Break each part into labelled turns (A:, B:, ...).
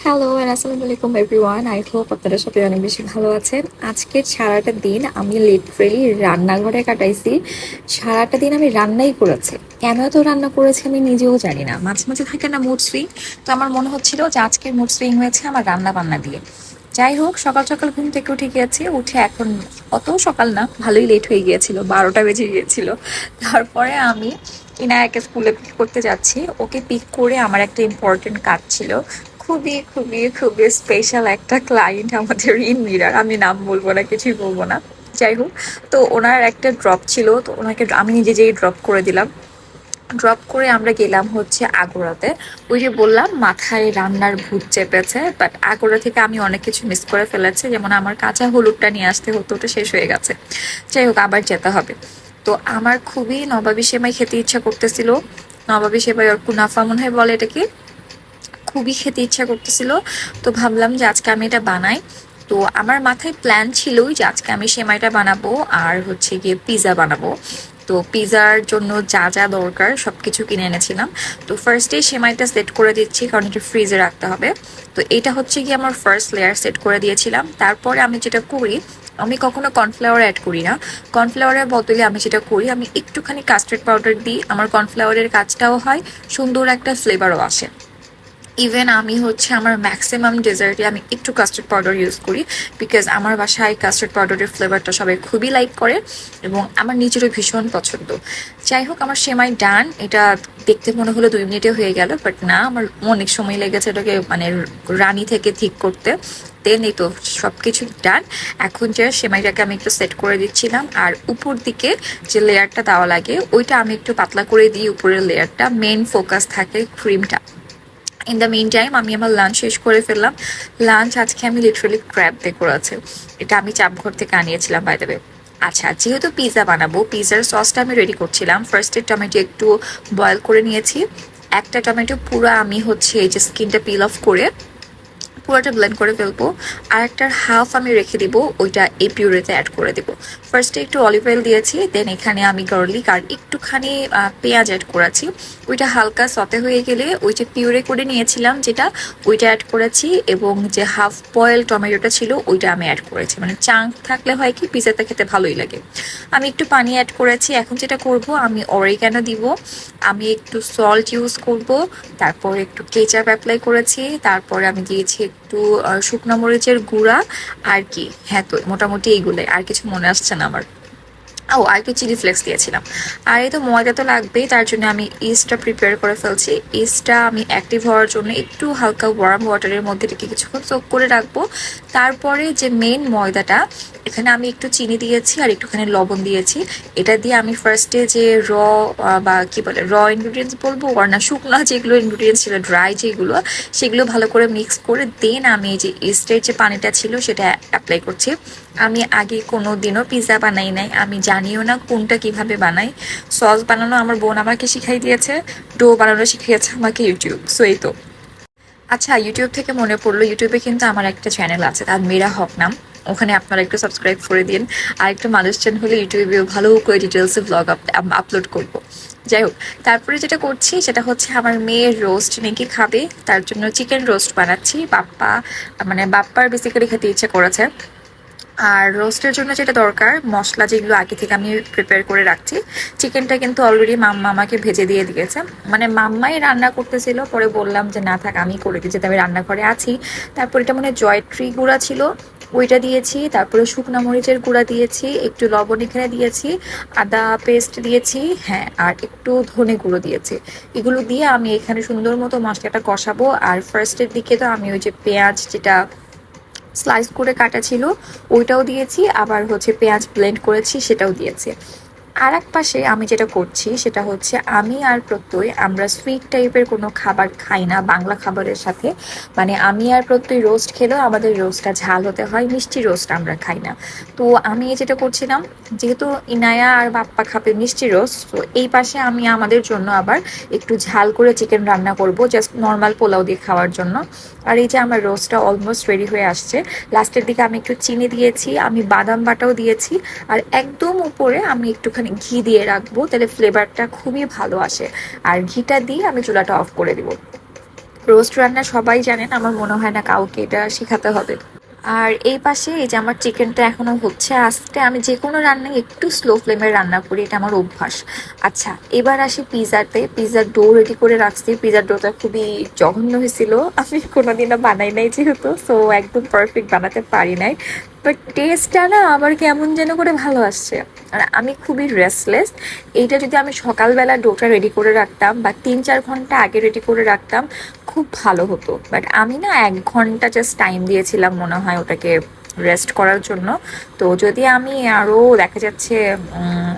A: Hello and আসসালামু আলাইকুম everyone. I hope আপনারা সবাই অনেক বেশি ভালো আছেন। আজকের সারাটা দিন আমি লিটারেলি রান্নাঘরে কাটাইছি। সারাটা দিন আমি রান্নাই করেছি। কেন এত রান্না করেছি আমি নিজেও জানি না। মাঝে মাঝে থাকে না মুড সুইং, তো আমার মনে হচ্ছিল যে আজকের মুড সুইং হয়েছে আমার রান্না বান্না দিয়ে। যাই হোক, সকাল সকাল ঘুম থেকে উঠে গিয়েছি, উঠে এখন অত সকাল না, ভালোই লেট হয়ে গিয়েছিল, 12টা বেজে গিয়েছিল। তারপরে আমি ইনায়াকে স্কুলে পিক করতে যাচ্ছি। ওকে পিক করে আমার একটা ইম্পর্টেন্ট কাজ ছিল। খুবই খুবই খুবই স্পেশাল একটা ক্লায়েন্ট আমাদের ইন মিরার, আমি নাম বলবো না, কিছুই বলবো না। যাই হোক, তো ওনার একটা ড্রপ ছিল, তো ওনাকে আমি নিজে যেই ড্রপ করে দিলাম। ড্রপ করে আমরা গেলাম হচ্ছে আগোড়াতে। ওই যে বললাম মাথায় রান্নার ভূত চেপেছে, বাট আগোড়া থেকে আমি অনেক কিছু মিস করে ফেলেছি, যেমন আমার কাঁচা হলুদটা নিয়ে আসতে হতো, ওটা শেষ হয়ে গেছে। যাই হোক, আবার যেতে হবে। তো আমার খুবই নবাবী সেমাই খেতে ইচ্ছা করতেছিল। নবাবী সেমাই আর কুনাফা মনে হয় বলে এটাকে, খুবই খেতে ইচ্ছা করতেছিল। তো ভাবলাম যে আজকে আমি এটা বানাই। তো আমার মাথায় প্ল্যান ছিলই যে আজকে আমি সেমাইটা বানাবো আর হচ্ছে গিয়ে পিৎজা বানাবো। তো পিৎজার জন্য যা যা দরকার সব কিছু কিনে এনেছিলাম। তো ফার্স্টেই সেমাইটা সেট করে দিচ্ছি, কারণ এটা ফ্রিজে রাখতে হবে। তো এটা হচ্ছে গিয়ে আমার ফার্স্ট লেয়ার সেট করে দিয়েছিলাম। তারপরে আমি যেটা করি, আমি কখনো কর্নফ্লাওয়ার অ্যাড করি না। কর্নফ্লাওয়ারের বদলে আমি যেটা করি, আমি একটুখানি কাস্টার্ড পাউডার দিই। আমার কর্নফ্লাওয়ারের কাজটাও হয়, সুন্দর একটা ফ্লেভারও আসে। ইভেন আমি হচ্ছে আমার ম্যাক্সিমাম ডেজার্টে আমি একটু কাস্টার্ড পাউডার ইউজ করি, বিকজ আমার বাসায় কাস্টার্ড পাউডারের ফ্লেভারটা সবাই খুবই লাইক করে এবং আমার নিজেরও ভীষণ পছন্দ। যাই হোক, আমার সেমাই ডান। এটা দেখতে মনে হলো 2 মিনিটে হয়ে গেল, বাট না, আমার অনেক সময় লেগেছে এটাকে মানে রানি থেকে ঠিক করতে। দেন এই তো সব কিছু ডান। এখন যে সেমাইটাকে আমি একটু সেট করে দিচ্ছিলাম, আর উপর দিকে যে লেয়ারটা দেওয়া লাগে ওইটা আমি একটু পাতলা করে দিই। উপরের লেয়ারটা মেন ফোকাস থাকে ক্রিমটা। ইন দ্য মেইন টাইম আমি আমার লাঞ্চ শেষ করে ফেললাম। লাঞ্চ আজকে আমি লিটারালি ক্র্যাব দিয়ে করেছি। এটা আমি চাপঘর থেকে আনিয়েছিলাম বাই দ্য ওয়ে। আচ্ছা, যেহেতু পিৎজা বানাবো, পিৎজার সসটা আমি রেডি করছিলাম। ফার্স্টে টমেটো একটু বয়েল করে নিয়েছি। একটা টমেটো পুরো আমি হচ্ছে এই যে স্কিনটা পিল অফ করে পুরোটা ব্লেন্ড করে ফেলবো। আর একটার হাফ আমি রেখে দিব, ওইটা এই পিউরেতে অ্যাড করে দিব। ফার্স্টে একটু অলিভ অয়েল দিয়েছি, দেন এখানে আমি গার্লিক আর একটুখানি পেঁয়াজ অ্যাড করেছি। ওইটা হালকা সতে হয়ে গেলে ওই যে পিউরে করে নিয়েছিলাম যেটা, ওইটা অ্যাড করেছি। এবং যে হাফ বয়েল টমেটোটা ছিল ওইটা আমি অ্যাড করেছি। মানে চাঙ্ক থাকলে হয় কি পিজাতে খেতে ভালোই লাগে। আমি একটু পানি অ্যাড করেছি। এখন যেটা করব, আমি অরিগ্যানো দিব, আমি একটু সল্ট ইউজ করব, তারপর একটু কেচাপ অ্যাপ্লাই করেছি, তারপরে আমি দিয়েছি একটু শুকনো মরিচের গুঁড়া। আর কি, হ্যাঁ, তো মোটামুটি এইগুলোই, আর কিছু মনে আসছে না আমার। ও, আর একটু চিলি ফ্লেক্স দিয়েছিলাম। আর এই তো ময়দা তো লাগবেই, তার জন্য আমি ইস্টটা প্রিপেয়ার করে ফেলছি। ইস্টটা আমি অ্যাক্টিভ হওয়ার জন্য একটু হালকা ওয়ার্ম ওয়াটারের মধ্যে রেখে কিছুক্ষণ সোক করে রাখবো। তারপরে যে মেন ময়দাটা, এখানে আমি একটু চিনি দিয়েছি আর একটুখানি লবণ দিয়েছি। এটা দিয়ে আমি ফার্স্টে যে বা কি বলে ইনগ্রিডিয়েন্টস বলবো, আর না শুকনো যেগুলো ইনগ্রিডিয়েন্টস ছিল, ড্রাই যেগুলো, সেগুলো ভালো করে মিক্স করে দেন আমি এই যে ইস্টের যে পানিটা ছিল সেটা অ্যাপ্লাই করছি। আমি আগে কোনো দিনও পিৎজা বানাই নাই, আমি জানিও না কোনটা কিভাবে বানাই। সস বানানো আমার বোন আমাকে শিখাই দিয়েছে, ডো বানানো শিখিয়েছে আমাকে ইউটিউব। সো এই তো। আচ্ছা, ইউটিউব থেকে মনে পড়লো, ইউটিউবে কিন্তু আমার একটা চ্যানেল আছে, তার মেরা হক নাম। ওখানে আপনারা একটু সাবস্ক্রাইব করে দিন। আর একটু মানুষ চ্যানেল হলে ইউটিউবেও ভালো করে ডিটেলসে ব্লগ আপলোড করব। যাই হোক, তারপরে যেটা করছি সেটা হচ্ছে আমার মেয়ের রোস্ট নাকি খাবে, তার জন্য চিকেন রোস্ট বানাচ্ছি। বাপ্পার বেসিক্যালি খেতে ইচ্ছে করেছে। আর রোস্টের জন্য যেটা দরকার, মশলা যেগুলো আগে থেকে আমি প্রিপেয়ার করে রাখছি। চিকেনটা কিন্তু অলরেডি মাম্মা আমাকে ভেজে দিয়ে দিয়েছে। মানে মাম্মাই রান্না করতেছিল, পরে বললাম যে না থাক আমি করে দিই, যেহেতু আমি রান্নাঘরে আছি। তারপর এটা মানে জয়ট্রি গুঁড়া ছিল, ওইটা দিয়েছি। তারপরে শুকনো মরিচের গুঁড়া দিয়েছি, একটু লবণ এখানে দিয়েছি, আদা পেস্ট দিয়েছি, হ্যাঁ, আর একটু ধনে গুঁড়ো দিয়েছি। এগুলো দিয়ে আমি এখানে সুন্দর মতো মশলাটা কষাবো। আর ফার্স্টের দিকে তো আমি ওই যে পেঁয়াজ যেটা স্লাইস করে কাটা ছিল ওইটাও দিয়েছি, আবার হচ্ছে পেঁয়াজ ব্লেন্ড করেছি সেটাও দিয়েছি। আর এক পাশে আমি যেটা করছি সেটা হচ্ছে, আমি আর প্রত্যয় আমরা সুইট টাইপের কোনো খাবার খাই না বাংলা খাবারের সাথে। মানে আমি আর প্রত্যয় রোস্ট খেলেও আমাদের রোস্টটা ঝাল হতে হয়, মিষ্টি রোস্ট আমরা খাই না। তো আমি যেটা করছিলাম, যেহেতু ইনায়া আর বাপ্পা খাবে মিষ্টি রোস্ট, তো এই পাশে আমি আমাদের জন্য আবার একটু ঝাল করে চিকেন রান্না করব, জাস্ট নর্মাল পোলাও দিয়ে খাওয়ার জন্য। আর এই যে আমার রোস্টটা অলমোস্ট রেডি হয়ে আসছে। লাস্টের দিকে আমি একটু চিনি দিয়েছি, আমি বাদাম বাটাও দিয়েছি। আর একদম উপরে আমি একটুখানি ঘি দিয়ে রাখবো, তাহলে ফ্লেভারটা খুবই ভালো আসে। আর ঘিটা দিয়ে আমি চুলাটা অফ করে দিব। রোস্ট রান্না সবাই জানেন, আমার মনে হয় না কাউকে এটা শেখাতে হবে। আর এই পাশে এই যে আমার চিকেনটা এখনো হচ্ছে আস্তে, আমি যে কোনো রান্নায় একটু স্লো ফ্লেমে রান্না করি, এটা আমার অভ্যাস। আচ্ছা, এবার আসি পিজাতে। পিজার ডো রেডি করে রাখছি। পিজার ডোটা খুবই জঘন্য হয়েছিল, আমি কোনোদিনও বানাই নাই যেহেতু, সো একদম পারফেক্ট বানাতে পারি নাই। বাট টেস্টটা না আবার কেমন যেন করে ভালো আসছে। আর আমি খুবই রেস্টলেস, এইটা যদি আমি সকালবেলা ডোটা রেডি করে রাখতাম বা 3-4 ঘন্টা আগে রেডি করে রাখতাম খুব ভালো হতো। বাট আমি না 1 ঘন্টা জাস্ট টাইম দিয়েছিলাম মনে হয় ওটাকে রেস্ট করার জন্য। তো যদি আমি আরও দেখা যাচ্ছে উম,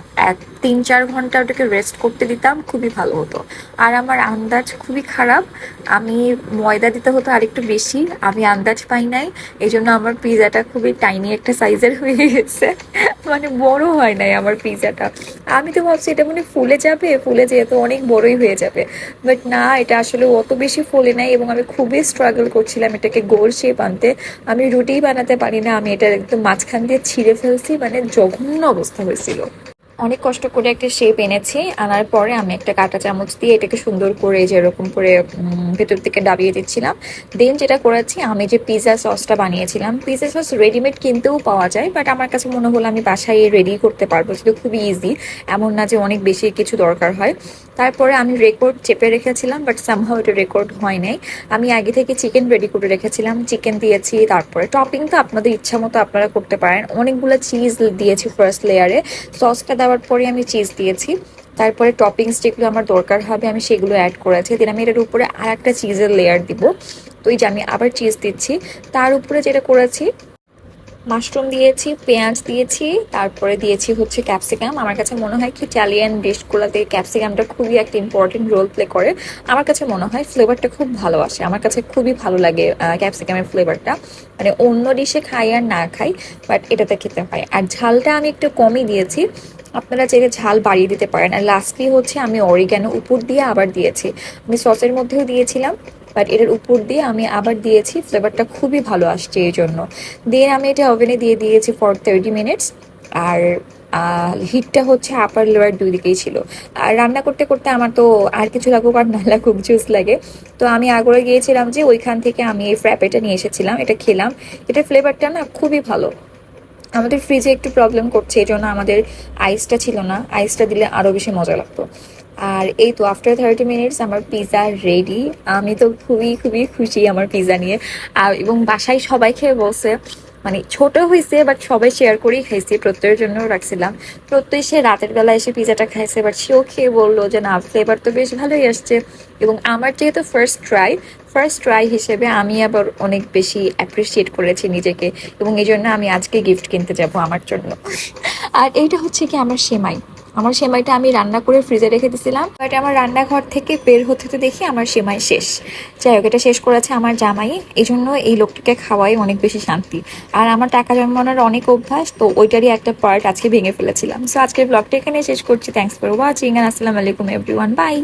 A: 3-4 ঘন্টা ওটাকে রেস্ট করতে দিতাম খুবই ভালো হতো। আর আমার আন্দাজ খুবই খারাপ, আমি ময়দা দিতে হতো আরেকটু বেশি, আমি আন্দাজ পাই নাই, এই জন্য আমার পিজাটা খুবই টাইনি একটা সাইজের হয়ে গেছে, মানে বড় হয় নাই আমার পিজাটা। আমি তো ভাবছি এটা মানে ফুলে যাবে, ফুলে যেহেতু অনেক বড়ই হয়ে যাবে, বাট না, এটা আসলে অত বেশি ফোলে নাই এবং আমি খুবই স্ট্রাগল করছিলাম এটাকে গোল শেপ আনতে। আমি রুটিই বানাতে পারি না, আমি এটা একদম মাঝখান দিয়ে ছিঁড়ে ফেলছি, মানে জঘন্য অবস্থা হয়েছিল। অনেক কষ্ট করে একটা শেপ এনেছি, আনার পরে আমি একটা কাঁটা চামচ দিয়ে এটাকে সুন্দর করে যেরকম করে ভেতর থেকে ডাবিয়ে দিচ্ছিলাম। দেন যেটা করেছি, আমি যে পিৎজা সসটা বানিয়েছিলাম, পিৎজা সস রেডিমেড কিনতেও পাওয়া যায়, বাট আমার কাছে মনে হলো আমি বাসায় রেডি করতে পারবো, সেটা খুবই ইজি, এমন না যে অনেক বেশি কিছু দরকার হয়। তারপরে আমি রেকর্ড চেপে রেখেছিলাম, বাট সামহাও এটা রেকর্ড হয় নাই। আমি আগে থেকে চিকেন রেডি করে রেখেছিলাম, চিকেন দিয়েছি, তারপরে টপিং তো আপনাদের ইচ্ছা মতো আপনারা করতে পারেন, অনেকগুলো চিজ দিয়েছি ফার্স্ট লেয়ারে, সসটা দেওয়ার পরে আমি চিজ দিয়েছি। তারপরে টপিংস যেগুলো আমার দরকার হবে আমি সেগুলো অ্যাড করেছি, দেন আমি এটার উপরে আর একটা চিজের লেয়ার দিব। তো এই যে আমি আবার চিজ দিচ্ছি, তার উপরে যেটা করেছি, মাশরুম দিয়েছি, পেঁয়াজ দিয়েছি, তারপরে দিয়েছি হচ্ছে ক্যাপসিকাম। আমার কাছে মনে হয় কি ইটালিয়ান ডিশগুলোতে ক্যাপসিকামটা খুবই একটা ইম্পর্টেন্ট রোল প্লে করে। আমার কাছে মনে হয় ফ্লেভারটা খুব ভালো আসে, আমার কাছে খুবই ভালো লাগে ক্যাপসিকামের ফ্লেভারটা, মানে অন্য ডিশে খাই আর না খাই, বাট এটাতে খেতে হয়। আর ঝালটা আমি একটু কমই দিয়েছি, আপনারা চাইলে ঝাল বাড়িয়ে দিতে পারেন। আর লাস্টলি হচ্ছে আমি অরিগ্যানো উপর দিয়ে আবার দিয়েছি, আমি সসের মধ্যেও দিয়েছিলাম, বাট এটার উপর দিয়ে আমি আবার দিয়েছি, ফ্লেভারটা খুবই ভালো আসছে এই জন্য। দিয়ে আমি এটা ওভেনে দিয়ে দিয়েছি ফর 30 মিনিটস। আর হিটটা হচ্ছে আপার লোয়ার দুই দিকেই ছিল। আর রান্না করতে করতে আমার তো আর কিছু লাগুক আর না লাগুক জুস লাগে, তো আমি আগ্রহে গিয়েছিলাম যে ওইখান থেকে আমি এই ফ্র্যাপেটা নিয়ে এসেছিলাম, এটা খেলাম। এটার ফ্লেভারটা না খুবই ভালো। আমাদের ফ্রিজে একটু প্রবলেম করছে, এই জন্য আমাদের আইসটা ছিল না, আইসটা দিলে আরও বেশি মজা লাগতো। আর এই তো আফটার 30 মিনিটস আমার পিৎজা রেডি। আমি তো খুবই খুবই খুশি আমার পিৎজা নিয়ে। এবং বাসায় সবাই খেয়ে বলছে, মানে ছোট হয়েছে বাট সবাই শেয়ার করেই খাইছি, প্রত্যয়ের জন্য রাখছিলাম। প্রত্যয় সে রাতের বেলা এসে পিৎজাটা খাইছে, বাট সেও খেয়ে বললো যে না, ফ্লেভার তো বেশ ভালোই আসছে। এবং আমার যেহেতু ফার্স্ট ট্রাই হিসেবে আমি আবার অনেক বেশি অ্যাপ্রিসিয়েট করেছি নিজেকে, এবং এই জন্য আমি আজকে গিফট কিনতে যাব আমার জন্য। আর এইটা হচ্ছে কি আমার সেমাই, আমার সেমাইটা আমি রান্না করে ফ্রিজে রেখে দিয়েছিলাম, বাট আমার রান্নাঘর থেকে বের হতে তো দেখি আমার সেমাই শেষ। যাই হোক, এটা শেষ করেছে আমার জামাই, এই জন্য এই লোকটাকে খাওয়াই অনেক বেশি শান্তি। আর আমার টাকা জমানোর অনেক অভ্যাস, তো ওইটারই একটা পার্ট আজকে ভেঙে ফেলেছিলাম। সো আজকের ব্লগটা এখানে শেষ করছি। থ্যাংকস ফর ওয়াচিং, আর আসসালামু আলাইকুম এভরিওয়ান, বাই।